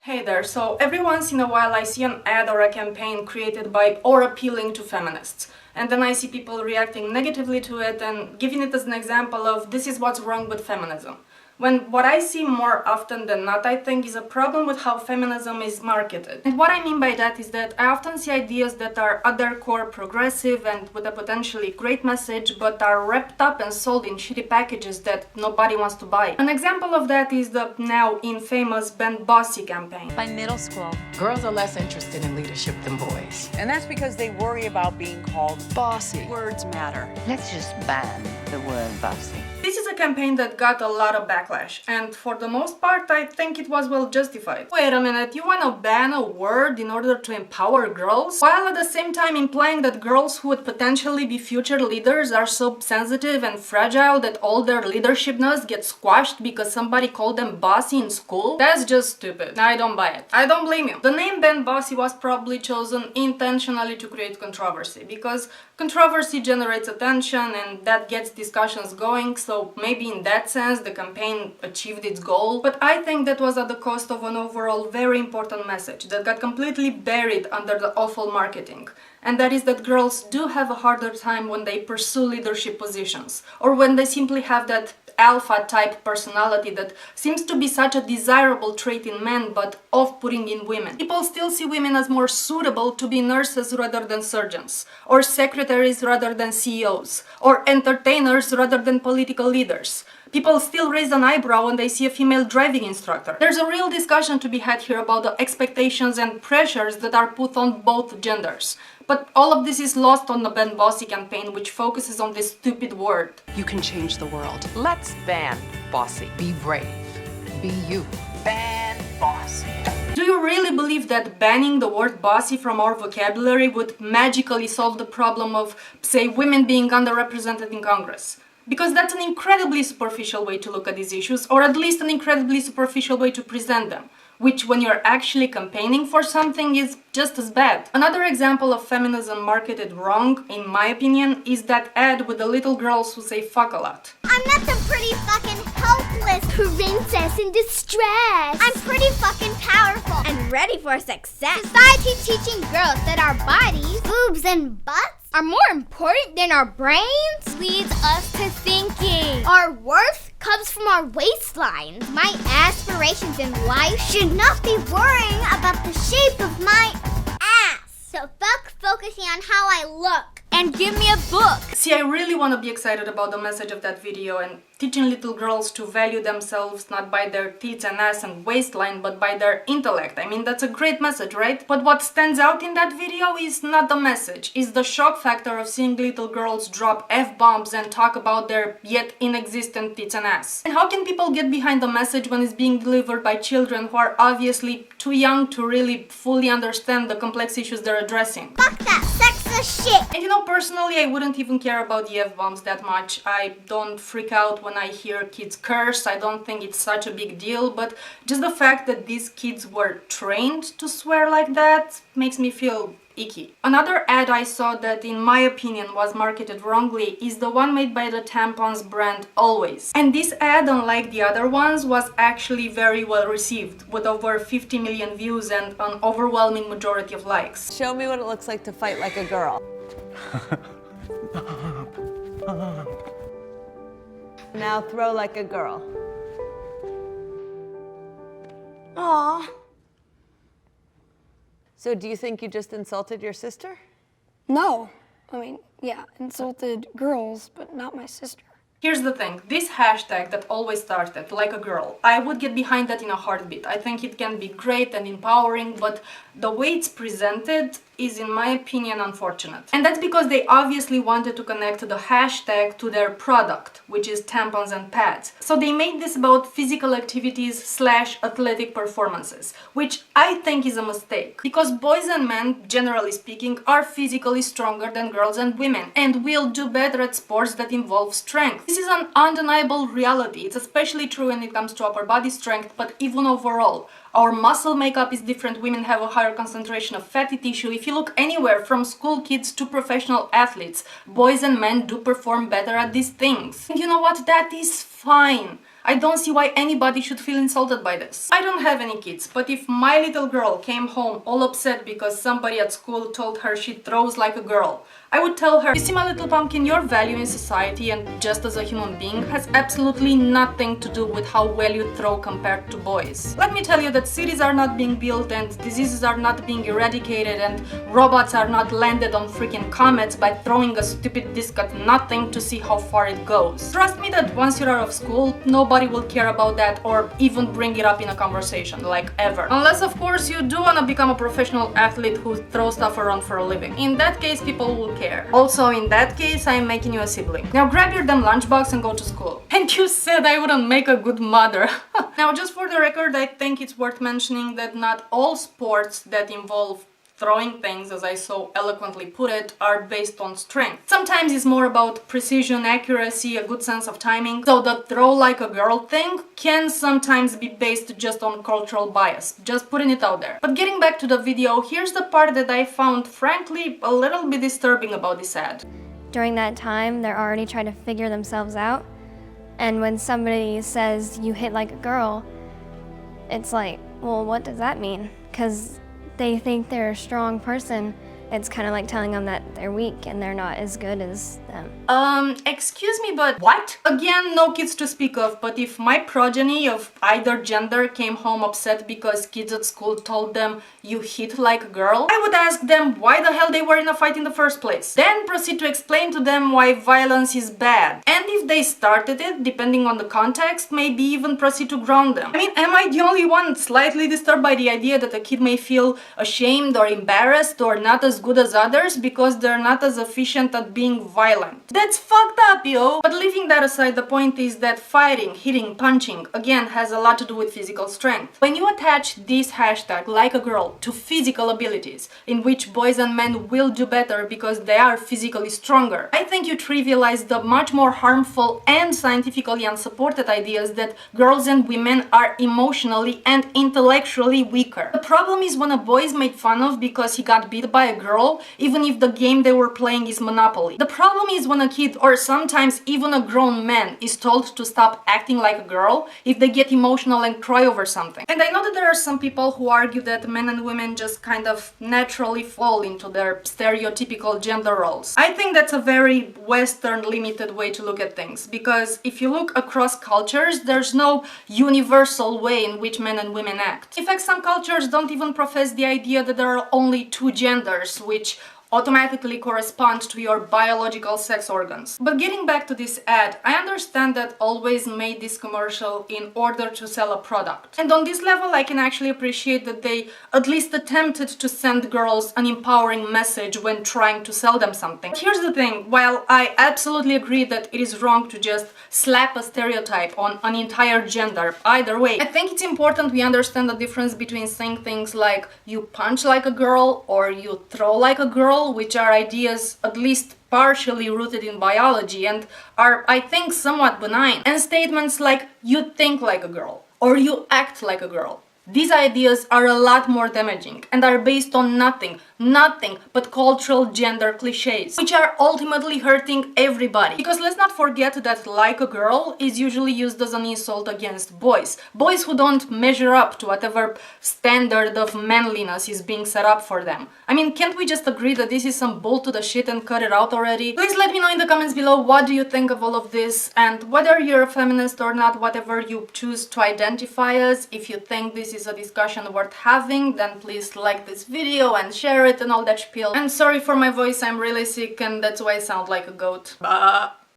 Hey there, so every once in a while I see an ad or a campaign created by or appealing to feminists. And then I see people reacting negatively to it and giving it as an example of this is what's wrong with feminism. When what I see more often than not, I think, is a problem with how feminism is marketed. And what I mean by that is that I often see ideas that are at their core progressive and with a potentially great message, but are wrapped up and sold in shitty packages that nobody wants to buy. An example of that is the now infamous Ban Bossy campaign. By middle school, Girls are less interested in leadership than boys. And that's because they worry about being called Bossy. words matter. Let's just ban the word bossy. This is a campaign that got a lot of backlash, and for the most part I think it was well justified. Wait a minute, you wanna ban a word in order to empower girls? While at the same time implying that girls who would potentially be future leaders are so sensitive and fragile that all their leadershipness gets squashed because somebody called them bossy in school? That's just stupid. I don't buy it. I don't blame you. The name Ben Bossy was probably chosen intentionally to create controversy, because controversy generates attention and that gets discussions going, so maybe in that sense the campaign achieved its goal. But I think that was at the cost of an overall very important message that got completely buried under the awful marketing. And that is that girls do have a harder time when they pursue leadership positions, or when they simply have that alpha type personality that seems to be such a desirable trait in men but off-putting in women. People still see women as more suitable to be nurses rather than surgeons, or secretaries rather than CEOs, or entertainers rather than political leaders. People still raise an eyebrow when they see a female driving instructor. There's a real discussion to be had here about the expectations and pressures that are put on both genders. But all of this is lost on the Ben Bossy campaign, which focuses on this stupid word. You can change the world. Let's ban bossy. Be brave. Be you. Ban bossy. Do you really believe that banning the word bossy from our vocabulary would magically solve the problem of, say, women being underrepresented in Congress? Because that's an incredibly superficial way to look at these issues, or at least an incredibly superficial way to present them, which when you're actually campaigning for something is just as bad. Another example of feminism marketed wrong, in my opinion, is that ad with the little girls who say fuck a lot. I'm not some pretty fucking helpless princess in distress. I'm pretty fucking powerful and ready for success. Society teaching girls that our bodies, boobs, and butts are more important than our brains leads us to thinking our worth comes from our waistlines. My aspirations in life should not be worrying about the shape of my ass. So fuck focusing on how I look and give me a book. See, I really want to be excited about the message of that video and teaching little girls to value themselves not by their tits and ass and waistline, but by their intellect. I mean, that's a great message, right? But what stands out in that video is not the message, it's the shock factor of seeing little girls drop F-bombs and talk about their yet inexistent tits and ass. And how can people get behind the message when it's being delivered by children who are obviously too young to really fully understand the complex issues they're addressing? Fuck that sexist shit. And you know, personally, I wouldn't even care about the F-bombs that much. I don't freak out when I hear kids curse. I don't think it's such a big deal, but just the fact that these kids were trained to swear like that makes me feel icky. Another ad I saw that, in my opinion, was marketed wrongly is the one made by the tampons brand Always. And this ad, unlike the other ones, was actually very well received, with over 50 million views and an overwhelming majority of likes. show me what it looks like to fight like a girl. Now throw like a girl. Aw. So do you think you just insulted your sister? No. I mean, yeah, insulted girls, but not my sister. Here's the thing, this hashtag that always started, like a girl, I would get behind that in a heartbeat. I think it can be great and empowering, but the way it's presented is, in my opinion, unfortunate. And that's because they obviously wanted to connect the hashtag to their product, which is tampons and pads. So they made this about physical activities / athletic performances, which I think is a mistake. Because boys and men, generally speaking, are physically stronger than girls and women, and will do better at sports that involve strength. This is an undeniable reality. It's especially true when it comes to upper body strength, but even overall. Our muscle makeup is different, women have a higher concentration of fatty tissue. If you look anywhere from school kids to professional athletes, boys and men do perform better at these things. And you know what? That is fine. I don't see why anybody should feel insulted by this. I don't have any kids, but if my little girl came home all upset because somebody at school told her she throws like a girl, I would tell her, you see my little pumpkin, your value in society and just as a human being has absolutely nothing to do with how well you throw compared to boys. Let me tell you that cities are not being built and diseases are not being eradicated and robots are not landed on freaking comets by throwing a stupid disc at nothing to see how far it goes. Trust me that once you're out of school, nobody will care about that or even bring it up in a conversation, like ever. Unless of course you do wanna become a professional athlete who throws stuff around for a living. In that case, people will care. Also, in that case, I am making you a sibling. Now grab your damn lunchbox and go to school. And you said I wouldn't make a good mother. Now, just for the record, I think it's worth mentioning that not all sports that involve throwing things, as I so eloquently put it, are based on strength. Sometimes it's more about precision, accuracy, a good sense of timing. So the throw like a girl thing can sometimes be based just on cultural bias. Just putting it out there. But getting back to the video, here's the part that I found, frankly, a little bit disturbing about this ad. During that time, they're already trying to figure themselves out. And when somebody says you hit like a girl, it's like, well, what does that mean? Because they think they're a strong person. It's kind of like telling them that they're weak and they're not as good as them. Excuse me, but what? Again, no kids to speak of, but if my progeny of either gender came home upset because kids at school told them you hit like a girl, I would ask them why the hell they were in a fight in the first place. Then proceed to explain to them why violence is bad. And if they started it, depending on the context, maybe even proceed to ground them. I mean, am I the only one slightly disturbed by the idea that a kid may feel ashamed or embarrassed or not as good as others because they're not as efficient at being violent? That's fucked up, yo! But leaving that aside, the point is that fighting, hitting, punching, again, has a lot to do with physical strength. When you attach this hashtag, like a girl, to physical abilities, in which boys and men will do better because they are physically stronger, I think you trivialize the much more harmful and scientifically unsupported ideas that girls and women are emotionally and intellectually weaker. The problem is when a boy is made fun of because he got beat by a girl, even if the game they were playing is Monopoly. The problem is when a kid, or sometimes even a grown man, is told to stop acting like a girl if they get emotional and cry over something. And I know that there are some people who argue that men and women just kind of naturally fall into their stereotypical gender roles. I think that's a very Western limited way to look at things, because if you look across cultures, there's no universal way in which men and women act. In fact, some cultures don't even profess the idea that there are only two genders, which automatically correspond to your biological sex organs. But getting back to this ad, I understand that Always made this commercial in order to sell a product. And on this level, I can actually appreciate that they at least attempted to send girls an empowering message when trying to sell them something. But here's the thing, while I absolutely agree that it is wrong to just slap a stereotype on an entire gender, either way, I think it's important we understand the difference between saying things like you punch like a girl or you throw like a girl, which are ideas at least partially rooted in biology and are, I think, somewhat benign, and statements like you think like a girl or you act like a girl. These ideas are a lot more damaging and are based on nothing but cultural gender cliches, which are ultimately hurting everybody. Because let's not forget that like a girl is usually used as an insult against boys. Boys who don't measure up to whatever standard of manliness is being set up for them. I mean, can't we just agree that this is some bull to the shit and cut it out already? Please let me know in the comments below what do you think of all of this, and whether you're a feminist or not, whatever you choose to identify as. If you think this is a discussion worth having, then please like this video and share it and all that spiel. And sorry for my voice, I'm really sick and that's why I sound like a goat. Bah.